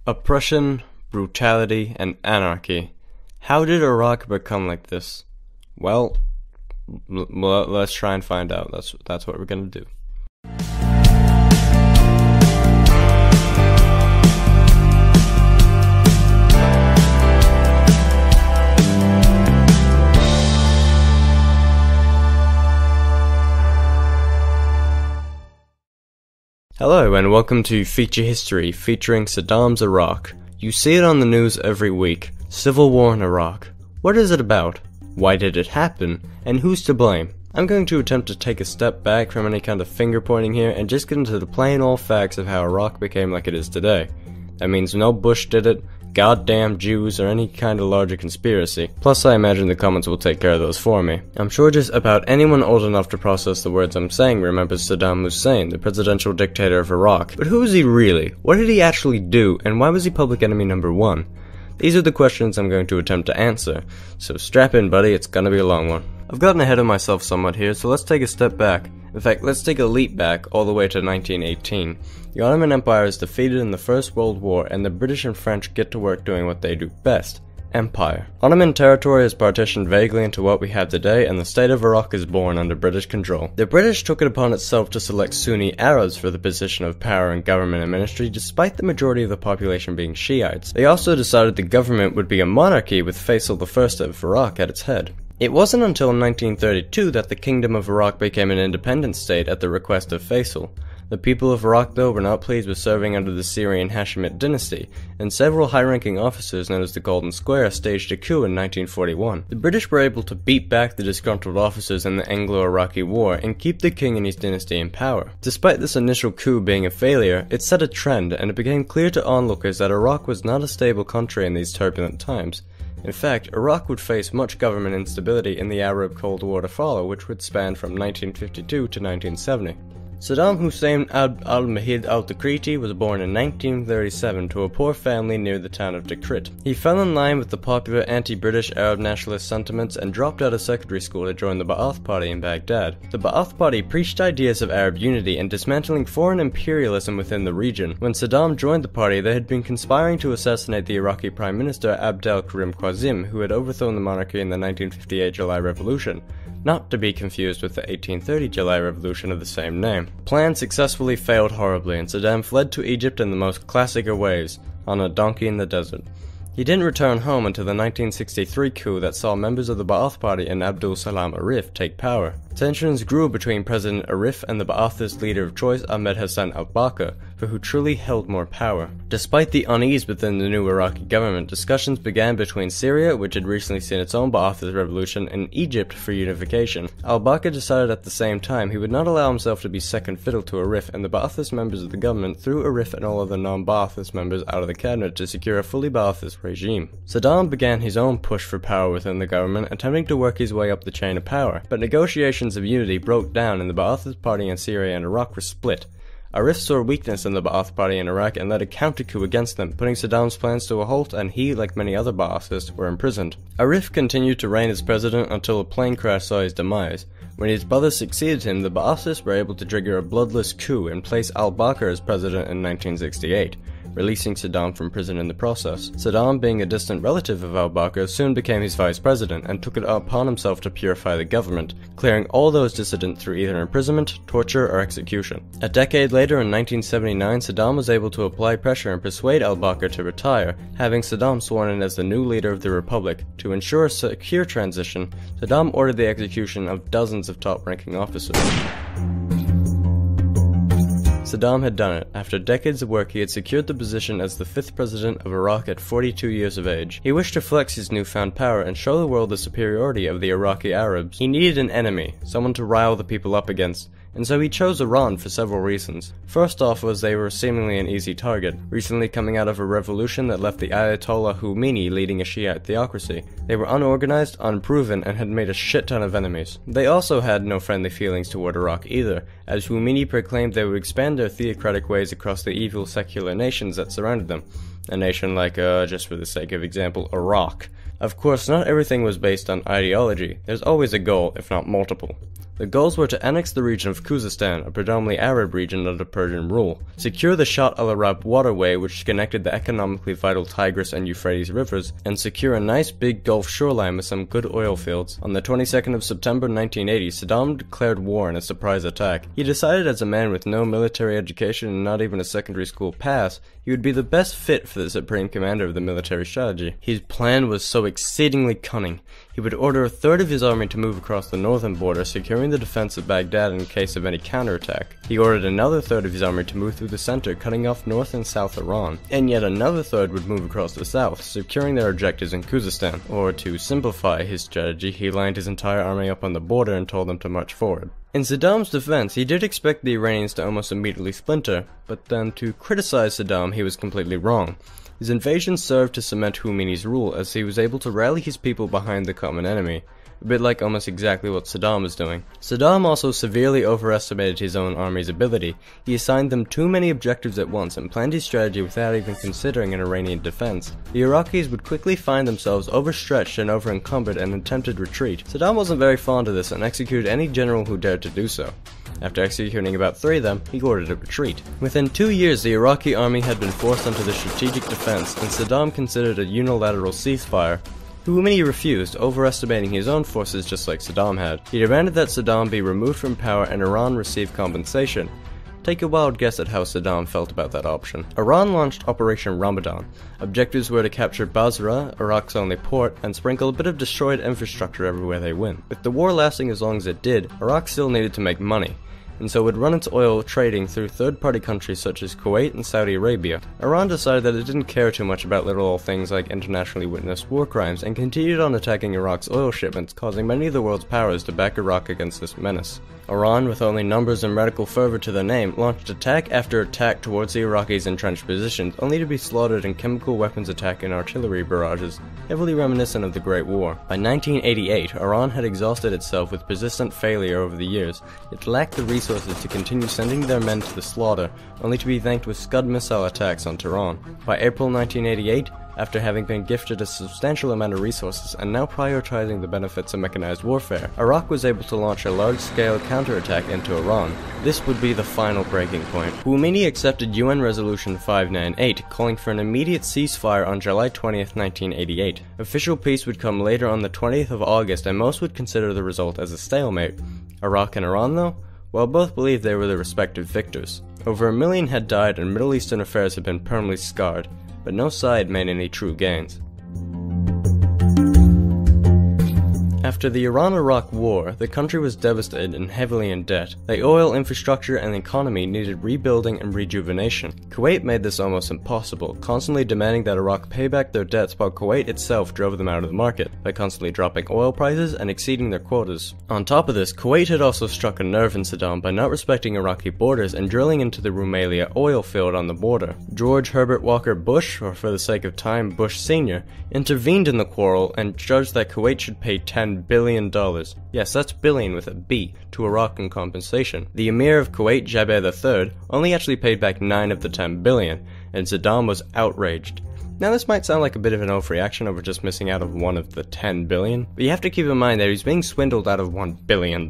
Oppression, brutality, and anarchy. How did Iraq become like this? Well, let's try and find out. That's what we're gonna do. Hello and welcome to Feature History featuring Saddam's Iraq. You see it on the news every week. Civil war in Iraq. What is it about? Why did it happen? And who's to blame? I'm going to attempt to take a step back from any kind of finger pointing here and just get into the plain old facts of how Iraq became like it is today. That means no Bush did it, goddamn Jews, or any kind of larger conspiracy. Plus, I imagine the comments will take care of those for me. I'm sure just about anyone old enough to process the words I'm saying remembers Saddam Hussein, the presidential dictator of Iraq. But who is he really? What did he actually do? And why was he public enemy number one? These are the questions I'm going to attempt to answer. So strap in, buddy, it's gonna be a long one. I've gotten ahead of myself somewhat here, so let's take a step back. In fact, let's take a leap back all the way to 1918. The Ottoman Empire is defeated in the First World War, and the British and French get to work doing what they do best: empire. Ottoman territory is partitioned vaguely into what we have today, and the state of Iraq is born under British control. The British took it upon itself to select Sunni Arabs for the position of power in government and ministry, despite the majority of the population being Shiites. They also decided the government would be a monarchy with Faisal I of Iraq at its head. It wasn't until 1932 that the Kingdom of Iraq became an independent state at the request of Faisal. The people of Iraq, though, were not pleased with serving under the Syrian Hashemite dynasty, and several high-ranking officers known as the Golden Square staged a coup in 1941. The British were able to beat back the disgruntled officers in the Anglo-Iraqi War and keep the king and his dynasty in power. Despite this initial coup being a failure, it set a trend, and it became clear to onlookers that Iraq was not a stable country in these turbulent times. In fact, Iraq would face much government instability in the Arab Cold War to follow, which would span from 1952 to 1970. Saddam Hussein Abd al-Mahid al-Tikriti was born in 1937 to a poor family near the town of Tikrit. He fell in line with the popular anti-British Arab nationalist sentiments and dropped out of secondary school to join the Ba'ath Party in Baghdad. The Ba'ath Party preached ideas of Arab unity and dismantling foreign imperialism within the region. When Saddam joined the party, they had been conspiring to assassinate the Iraqi Prime Minister Abdel Karim Qazim, who had overthrown the monarchy in the 1958 July Revolution. Not to be confused with the 1830 July Revolution of the same name. Plan successfully failed horribly, and Saddam fled to Egypt in the most classic of ways, on a donkey in the desert. He didn't return home until the 1963 coup that saw members of the Ba'ath Party and Abdul Salam Arif take power. Tensions grew between President Arif and the Ba'athist leader of choice Ahmed Hassan al-Bakr, for who truly held more power. Despite the unease within the new Iraqi government, discussions began between Syria, which had recently seen its own Ba'athist revolution, and Egypt for unification. Al-Bakr decided at the same time he would not allow himself to be second fiddle to Arif, and the Ba'athist members of the government threw Arif and all other non-Ba'athist members out of the cabinet to secure a fully Ba'athist regime. Saddam began his own push for power within the government, attempting to work his way up the chain of power, but negotiations of unity broke down and the Ba'athist Party in Syria and Iraq were split. Arif saw weakness in the Ba'ath Party in Iraq and led a counter-coup against them, putting Saddam's plans to a halt, and he, like many other Ba'athists, were imprisoned. Arif continued to reign as president until a plane crash saw his demise. When his brothers succeeded him, the Ba'athists were able to trigger a bloodless coup and place al-Bakr as president in 1968. Releasing Saddam from prison in the process. Saddam, being a distant relative of al-Bakr, soon became his vice president and took it upon himself to purify the government, clearing all those dissidents through either imprisonment, torture, or execution. A decade later, in 1979, Saddam was able to apply pressure and persuade al-Bakr to retire, having Saddam sworn in as the new leader of the republic. To ensure a secure transition, Saddam ordered the execution of dozens of top-ranking officers. Saddam had done it. After decades of work, he had secured the position as the 5th president of Iraq at 42 years of age. He wished to flex his newfound power and show the world the superiority of the Iraqi Arabs. He needed an enemy, someone to rile the people up against, and so he chose Iran for several reasons. First off was they were seemingly an easy target, recently coming out of a revolution that left the Ayatollah Khomeini leading a Shiite theocracy. They were unorganized, unproven, and had made a shit ton of enemies. They also had no friendly feelings toward Iraq either, as Khomeini proclaimed they would expand their theocratic ways across the evil secular nations that surrounded them. A nation like, just for the sake of example, Iraq. Of course, not everything was based on ideology. There's always a goal, if not multiple. The goals were to annex the region of Khuzestan, a predominantly Arab region under Persian rule, secure the Shatt al-Arab waterway which connected the economically vital Tigris and Euphrates rivers, and secure a nice big Gulf shoreline with some good oil fields. On the 22nd of September 1980, Saddam declared war in a surprise attack. He decided as a man with no military education and not even a secondary school pass, he would be the best fit for the supreme commander of the military strategy. His plan was so exceedingly cunning. He would order a third of his army to move across the northern border, securing the defense of Baghdad in case of any counterattack. He ordered another third of his army to move through the center, cutting off North and South Iran, and yet another third would move across the south, securing their objectives in Khuzestan. Or, to simplify his strategy, he lined his entire army up on the border and told them to march forward. In Saddam's defense, he did expect the Iranians to almost immediately splinter, but then to criticize Saddam, he was completely wrong. His invasion served to cement Khomeini's rule, as he was able to rally his people behind the common enemy, a bit like almost exactly what Saddam was doing. Saddam also severely overestimated his own army's ability. He assigned them too many objectives at once and planned his strategy without even considering an Iranian defense. The Iraqis would quickly find themselves overstretched and overencumbered and attempted retreat. Saddam wasn't very fond of this and executed any general who dared to do so. After executing about 3 of them, he ordered a retreat. Within 2 years, the Iraqi army had been forced onto the strategic defense, and Saddam considered a unilateral ceasefire. Khomeini refused, overestimating his own forces just like Saddam had. He demanded that Saddam be removed from power and Iran receive compensation. Take a wild guess at how Saddam felt about that option. Iran launched Operation Ramadan. Objectives were to capture Basra, Iraq's only port, and sprinkle a bit of destroyed infrastructure everywhere they went. With the war lasting as long as it did, Iraq still needed to make money, and so would run its oil trading through third-party countries such as Kuwait and Saudi Arabia. Iran decided that it didn't care too much about little old things like internationally witnessed war crimes, and continued on attacking Iraq's oil shipments, causing many of the world's powers to back Iraq against this menace. Iran, with only numbers and radical fervor to their name, launched attack after attack towards the Iraqis' entrenched positions, only to be slaughtered in chemical weapons attack and artillery barrages, heavily reminiscent of the Great War. By 1988, Iran had exhausted itself with persistent failure over the years. It lacked the resources to continue sending their men to the slaughter, only to be thanked with Scud missile attacks on Tehran. By April 1988, after having been gifted a substantial amount of resources and now prioritizing the benefits of mechanized warfare, Iraq was able to launch a large-scale counterattack into Iran. This would be the final breaking point. Khomeini accepted UN Resolution 598, calling for an immediate ceasefire on July 20th, 1988. Official peace would come later on the 20th of August, and most would consider the result as a stalemate. Iraq and Iran, though? Well, both believed they were the respective victors. Over 1 million had died and Middle Eastern affairs had been permanently scarred, but no side made any true gains. After the Iran-Iraq War, the country was devastated and heavily in debt. The oil infrastructure and economy needed rebuilding and rejuvenation. Kuwait made this almost impossible, constantly demanding that Iraq pay back their debts, while Kuwait itself drove them out of the market by constantly dropping oil prices and exceeding their quotas. On top of this, Kuwait had also struck a nerve in Saddam by not respecting Iraqi borders and drilling into the Rumelia oil field on the border. George Herbert Walker Bush, or for the sake of time, Bush Sr., intervened in the quarrel and judged that Kuwait should pay $10 billion. Yes, that's billion with a B, to Iraq in compensation. The Emir of Kuwait, Jaber III, only actually paid back 9 of the 10 billion, and Saddam was outraged. Now this might sound like a bit of an overreaction over just missing out of 1 of the 10 billion, but you have to keep in mind that he's being swindled out of $1 billion.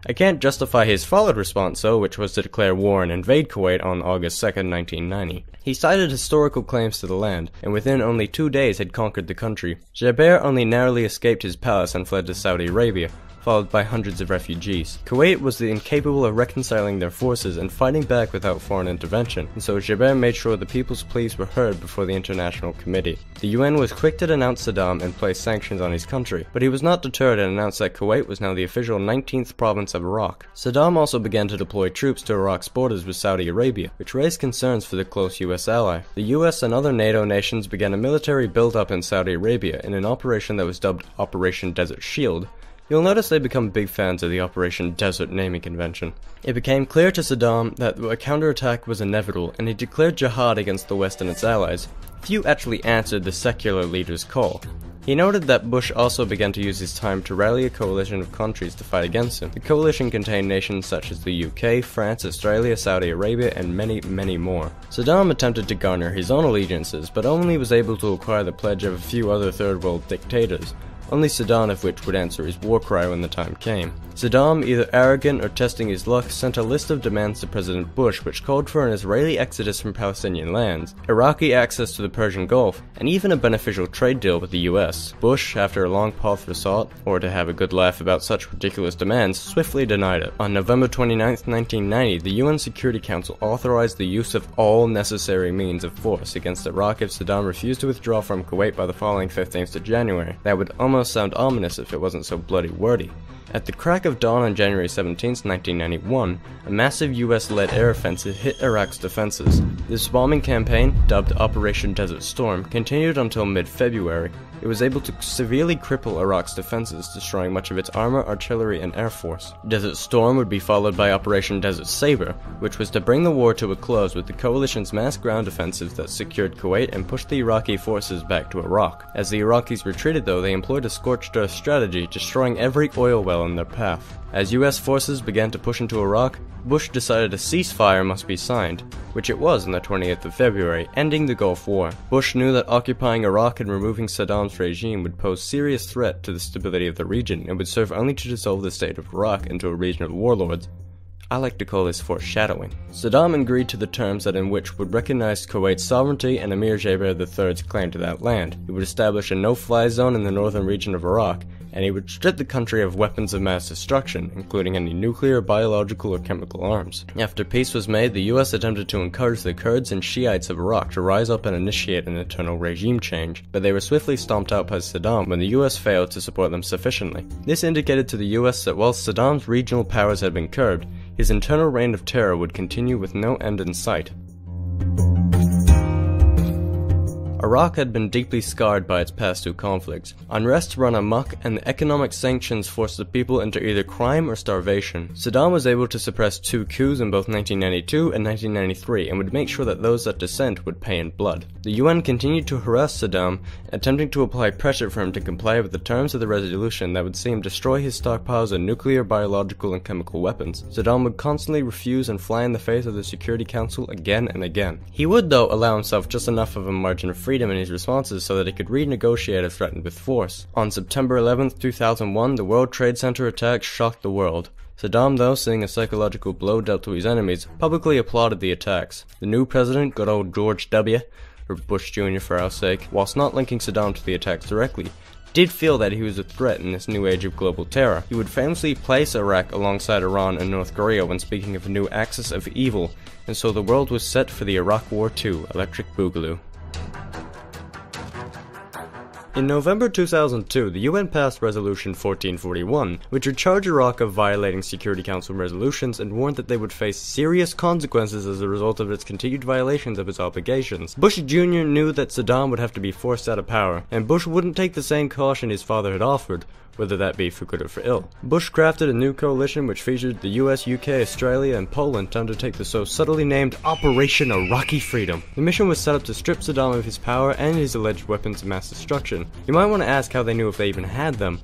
I can't justify his followed response though, which was to declare war and invade Kuwait on August 2nd, 1990. He cited historical claims to the land, and within only 2 days had conquered the country. Jaber only narrowly escaped his palace and fled to Saudi Arabia, followed by hundreds of refugees. Kuwait was incapable of reconciling their forces and fighting back without foreign intervention, and so Jaber made sure the people's pleas were heard before the International Committee. The UN was quick to denounce Saddam and place sanctions on his country, but he was not deterred and announced that Kuwait was now the official 19th province of Iraq. Saddam also began to deploy troops to Iraq's borders with Saudi Arabia, which raised concerns for the close US ally. The US and other NATO nations began a military build-up in Saudi Arabia in an operation that was dubbed Operation Desert Shield. You'll notice they become big fans of the Operation Desert naming convention. It became clear to Saddam that a counterattack was inevitable, and he declared jihad against the West and its allies. Few actually answered the secular leader's call. He noted that Bush also began to use his time to rally a coalition of countries to fight against him. The coalition contained nations such as the UK, France, Australia, Saudi Arabia, and many, many more. Saddam attempted to garner his own allegiances, but only was able to acquire the pledge of a few other third world dictators, only Saddam of which would answer his war cry when the time came. Saddam, either arrogant or testing his luck, sent a list of demands to President Bush which called for an Israeli exodus from Palestinian lands, Iraqi access to the Persian Gulf, and even a beneficial trade deal with the US. Bush, after a long pause for thought, or to have a good laugh about such ridiculous demands, swiftly denied it. On November 29, 1990, the UN Security Council authorized the use of all necessary means of force against Iraq if Saddam refused to withdraw from Kuwait by the following 15th of January. That would almost sound ominous if it wasn't so bloody wordy. At the crack of dawn on January 17, 1991, a massive US-led air offensive hit Iraq's defenses. This bombing campaign, dubbed Operation Desert Storm, continued until mid-February. It was able to severely cripple Iraq's defenses, destroying much of its armor, artillery, and air force. Desert Storm would be followed by Operation Desert Saber, which was to bring the war to a close with the coalition's mass ground offensive that secured Kuwait and pushed the Iraqi forces back to Iraq. As the Iraqis retreated though, they employed a scorched earth strategy, destroying every oil well in their path. As US forces began to push into Iraq, Bush decided a ceasefire must be signed, which it was on the 20th of February, ending the Gulf War. Bush knew that occupying Iraq and removing Saddam's regime would pose serious threat to the stability of the region and would serve only to dissolve the state of Iraq into a region of warlords. I like to call this foreshadowing. Saddam agreed to the terms that in which would recognize Kuwait's sovereignty and Emir Jaber III's claim to that land. He would establish a no-fly zone in the northern region of Iraq, and he would strip the country of weapons of mass destruction, including any nuclear, biological, or chemical arms. After peace was made, the US attempted to encourage the Kurds and Shiites of Iraq to rise up and initiate an internal regime change, but they were swiftly stomped out by Saddam when the US failed to support them sufficiently. This indicated to the US that while Saddam's regional powers had been curbed, his internal reign of terror would continue with no end in sight. Iraq had been deeply scarred by its past two conflicts. Unrest ran amok, and the economic sanctions forced the people into either crime or starvation. Saddam was able to suppress two coups in both 1992 and 1993, and would make sure that those that dissent would pay in blood. The UN continued to harass Saddam, attempting to apply pressure for him to comply with the terms of the resolution that would see him destroy his stockpiles of nuclear, biological, and chemical weapons. Saddam would constantly refuse and fly in the face of the Security Council again and again. He would, though, allow himself just enough of a margin of freedom in his responses so that he could renegotiate if threatened with force. On September 11, 2001, the World Trade Center attack shocked the world. Saddam, though, seeing a psychological blow dealt to his enemies, publicly applauded the attacks. The new president, good old George W., or Bush Jr. for our sake, whilst not linking Saddam to the attacks directly, did feel that he was a threat in this new age of global terror. He would famously place Iraq alongside Iran and North Korea when speaking of a new axis of evil, and so the world was set for the Iraq War II, Electric Boogaloo. In November 2002, the UN passed Resolution 1441, which would charge Iraq of violating Security Council resolutions and warned that they would face serious consequences as a result of its continued violations of its obligations. Bush Jr. knew that Saddam would have to be forced out of power, and Bush wouldn't take the same caution his father had offered, whether that be for good or for ill. Bush crafted a new coalition which featured the US, UK, Australia, and Poland to undertake the so subtly named Operation Iraqi Freedom. The mission was set up to strip Saddam of his power and his alleged weapons of mass destruction. You might want to ask how they knew if they even had them.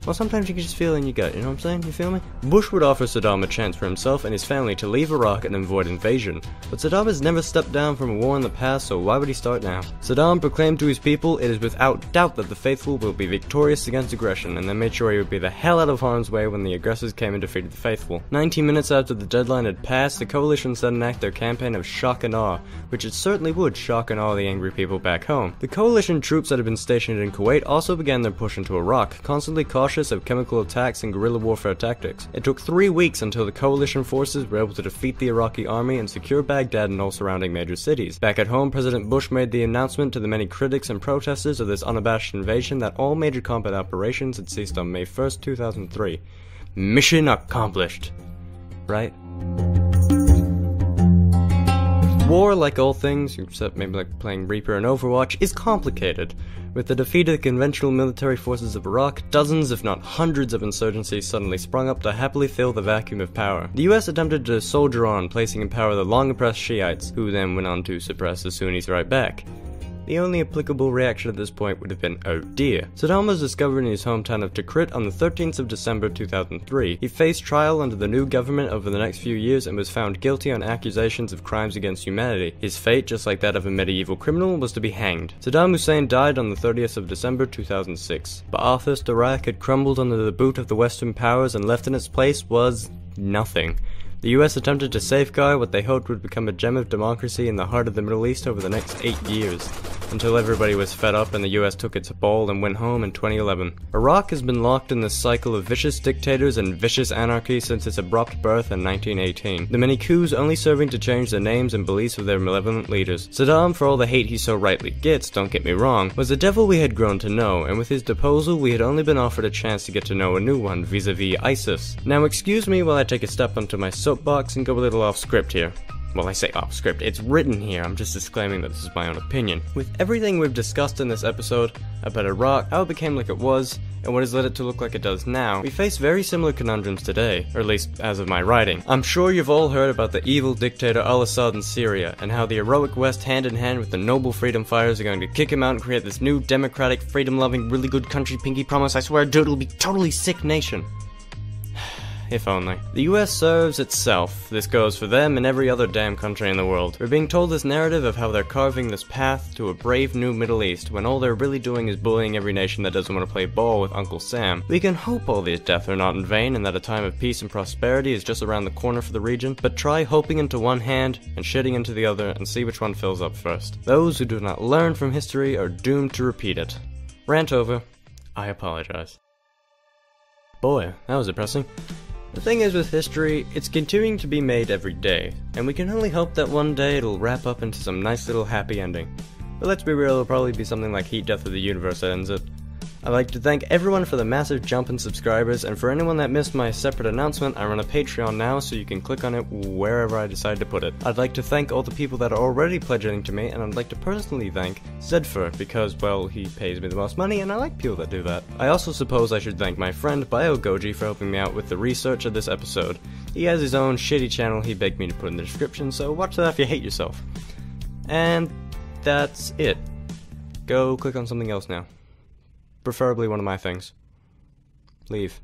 Well, sometimes you can just feel it in your gut, you know what I'm saying? You feel me? Bush would offer Saddam a chance for himself and his family to leave Iraq and avoid invasion, but Saddam has never stepped down from a war in the past, so why would he start now? Saddam proclaimed to his people it is without doubt that the faithful will be victorious against aggression, and then made sure he would be the hell out of harm's way when the aggressors came and defeated the faithful. 19 minutes after the deadline had passed, the coalition set in act their campaign of shock and awe, which it certainly would shock and awe the angry people back home. The coalition troops that had been stationed in Kuwait also began their push into Iraq, constantly cautious of chemical attacks and guerrilla warfare tactics. It took 3 weeks until the coalition forces were able to defeat the Iraqi army and secure Baghdad and all surrounding major cities. Back at home, President Bush made the announcement to the many critics and protesters of this unabashed invasion that all major combat operations had ceased on May 1st, 2003. Mission accomplished. Right? War, like all things, except maybe like playing Reaper and Overwatch, is complicated. With the defeat of the conventional military forces of Iraq, dozens if not hundreds of insurgencies suddenly sprung up to happily fill the vacuum of power. The US attempted to soldier on, placing in power the long oppressed Shiites, who then went on to suppress the Sunnis right back. The only applicable reaction at this point would have been, oh dear. Saddam was discovered in his hometown of Tikrit on the 13th of December 2003. He faced trial under the new government over the next few years and was found guilty on accusations of crimes against humanity. His fate, just like that of a medieval criminal, was to be hanged. Saddam Hussein died on the 30th of December 2006. Ba'athist Iraq had crumbled under the boot of the Western powers, and left in its place was nothing. The US attempted to safeguard what they hoped would become a gem of democracy in the heart of the Middle East over the next 8 years, until everybody was fed up and the US took its ball and went home in 2011. Iraq has been locked in this cycle of vicious dictators and vicious anarchy since its abrupt birth in 1918, the many coups only serving to change the names and beliefs of their malevolent leaders. Saddam, for all the hate he so rightly gets, don't get me wrong, was the devil we had grown to know, and with his deposal we had only been offered a chance to get to know a new one vis-a-vis ISIS. Now excuse me while I take a step onto my soapbox and go a little off script here. Well, I say off script, it's written here, I'm just disclaiming that this is my own opinion. With everything we've discussed in this episode about Iraq, how it became like it was, and what has led it to look like it does now, we face very similar conundrums today, or at least as of my writing. I'm sure you've all heard about the evil dictator al-Assad in Syria, and how the heroic West hand in hand with the noble freedom fighters are going to kick him out and create this new democratic, freedom-loving, really good country, pinky promise, I swear, dude, it'll be totally sick nation. If only. The US serves itself. This goes for them and every other damn country in the world. We're being told this narrative of how they're carving this path to a brave new Middle East, when all they're really doing is bullying every nation that doesn't want to play ball with Uncle Sam. We can hope all these deaths are not in vain, and that a time of peace and prosperity is just around the corner for the region, but try hoping into one hand and shitting into the other and see which one fills up first. Those who do not learn from history are doomed to repeat it. Rant over. I apologize. Boy, that was depressing. The thing is with history, it's continuing to be made every day, and we can only hope that one day it'll wrap up into some nice little happy ending. But let's be real, it'll probably be something like Heat Death of the Universe that ends it. I'd like to thank everyone for the massive jump in subscribers, and for anyone that missed my separate announcement, I run a Patreon now, so you can click on it wherever I decide to put it. I'd like to thank all the people that are already pledging to me, and I'd like to personally thank Zedfer, because, well, he pays me the most money, and I like people that do that. I also suppose I should thank my friend BioGoji for helping me out with the research of this episode. He has his own shitty channel he begged me to put in the description, so watch that if you hate yourself. And that's it. Go click on something else now. Preferably one of my things. Leave.